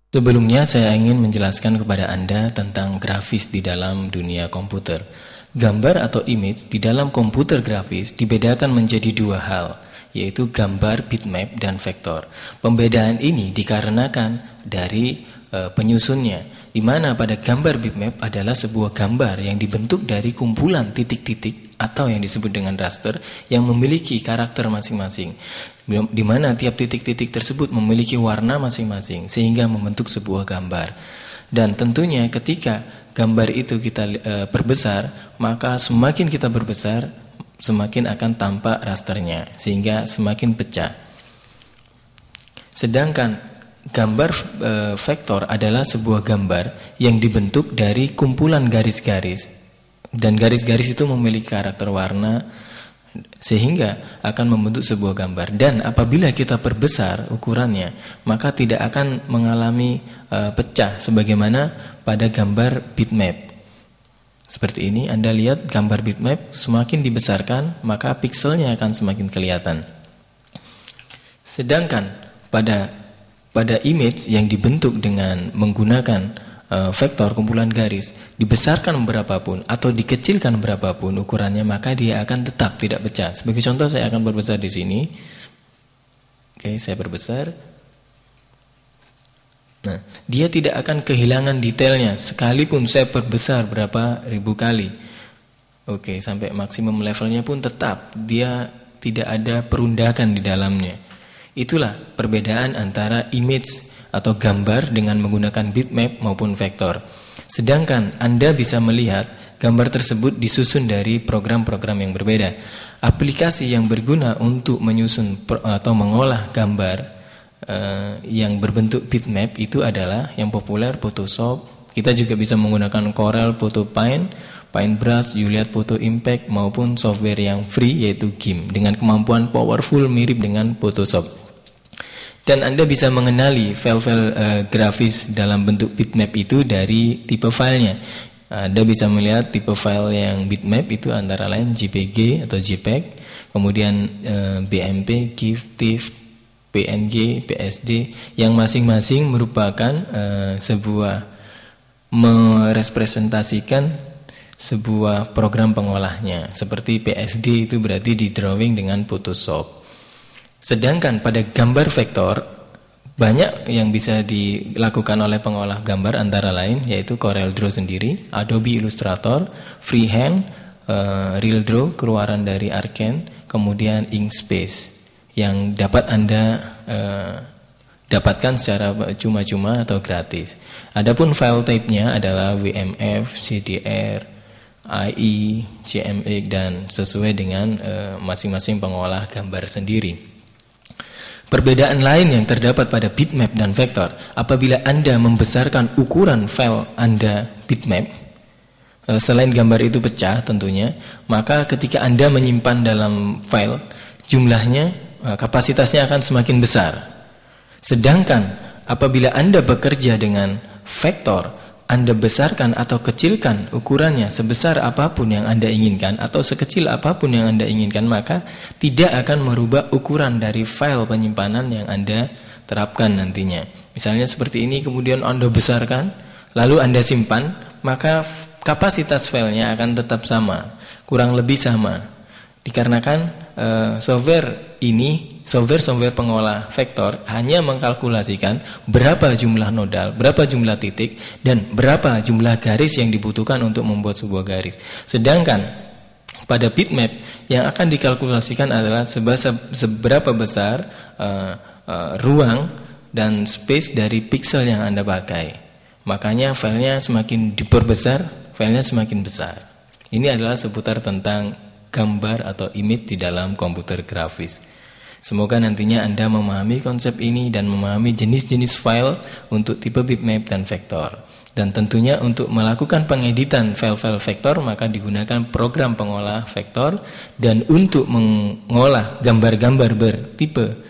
Sebelumnya saya ingin menjelaskan kepada Anda tentang grafis di dalam dunia komputer. Gambar atau image di dalam komputer grafis dibedakan menjadi dua hal, yaitu gambar bitmap dan vektor. Pembedaan ini dikarenakan dari penyusunnya, di mana pada gambar bitmap adalah sebuah gambar yang dibentuk dari kumpulan titik-titik atau yang disebut dengan raster yang memiliki karakter masing-masing, di mana tiap titik-titik tersebut memiliki warna masing-masing sehingga membentuk sebuah gambar. Dan tentunya ketika gambar itu kita perbesar, maka semakin kita berbesar semakin akan tampak rasternya sehingga semakin pecah. Sedangkan gambar vektor adalah sebuah gambar yang dibentuk dari kumpulan garis-garis, dan garis-garis itu memiliki karakter warna sehingga akan membentuk sebuah gambar. Dan apabila kita perbesar ukurannya, maka tidak akan mengalami pecah sebagaimana pada gambar bitmap. Seperti ini, Anda lihat gambar bitmap semakin dibesarkan maka pikselnya akan semakin kelihatan. Sedangkan pada image yang dibentuk dengan menggunakan vektor kumpulan garis, dibesarkan berapapun atau dikecilkan berapapun ukurannya, maka dia akan tetap tidak pecah. Sebagai contoh, saya akan perbesar di sini. Oke, saya perbesar. Nah, dia tidak akan kehilangan detailnya sekalipun saya perbesar berapa ribu kali. Oke, sampai maksimum levelnya pun tetap dia tidak ada perundakan di dalamnya. Itulah perbedaan antara image atau gambar dengan menggunakan bitmap maupun vektor. Sedangkan Anda bisa melihat gambar tersebut disusun dari program-program yang berbeda. Aplikasi yang berguna untuk menyusun atau mengolah gambar yang berbentuk bitmap itu adalah yang populer Photoshop. Kita juga bisa menggunakan Corel, Photopaint, Paintbrush, Juliet Photo Impact maupun software yang free yaitu GIMP dengan kemampuan powerful mirip dengan Photoshop. Dan Anda bisa mengenali file-file grafis dalam bentuk bitmap itu dari tipe filenya. Anda bisa melihat tipe file yang bitmap itu antara lain JPG atau JPEG, kemudian BMP, GIF, TIFF, PNG, PSD, yang masing-masing merupakan sebuah merepresentasikan sebuah program pengolahnya. Seperti PSD itu berarti di drawing dengan Photoshop. Sedangkan pada gambar vektor banyak yang bisa dilakukan oleh pengolah gambar antara lain yaitu Corel Draw sendiri, Adobe Illustrator, Freehand, RealDraw keluaran dari Arkane, kemudian Inkscape yang dapat Anda dapatkan secara cuma-cuma atau gratis. Adapun file type-nya adalah WMF, CDR, AI, CMX dan sesuai dengan masing-masing pengolah gambar sendiri. Perbedaan lain yang terdapat pada bitmap dan vektor, apabila Anda membesarkan ukuran file Anda bitmap, selain gambar itu pecah tentunya, maka ketika Anda menyimpan dalam file, jumlahnya, kapasitasnya akan semakin besar. Sedangkan apabila Anda bekerja dengan vektor, Anda besarkan atau kecilkan ukurannya sebesar apapun yang Anda inginkan atau sekecil apapun yang Anda inginkan, maka tidak akan merubah ukuran dari file penyimpanan yang Anda terapkan nantinya. Misalnya seperti ini, kemudian Anda besarkan, lalu Anda simpan, maka kapasitas filenya akan tetap sama, kurang lebih sama. Dikarenakan software pengolah vektor hanya mengkalkulasikan berapa jumlah nodal, berapa jumlah titik, dan berapa jumlah garis yang dibutuhkan untuk membuat sebuah garis. Sedangkan pada bitmap yang akan dikalkulasikan adalah seberapa besar ruang dan space dari pixel yang Anda pakai. Makanya filenya semakin diperbesar, filenya semakin besar. Ini adalah seputar tentang gambar atau image di dalam komputer grafis. Semoga nantinya Anda memahami konsep ini dan memahami jenis-jenis file untuk tipe bitmap dan vektor. Dan tentunya untuk melakukan pengeditan file-file vektor maka digunakan program pengolah vektor, dan untuk mengolah gambar-gambar bertipe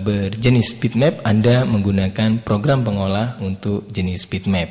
berjenis bitmap Anda menggunakan program pengolah untuk jenis bitmap.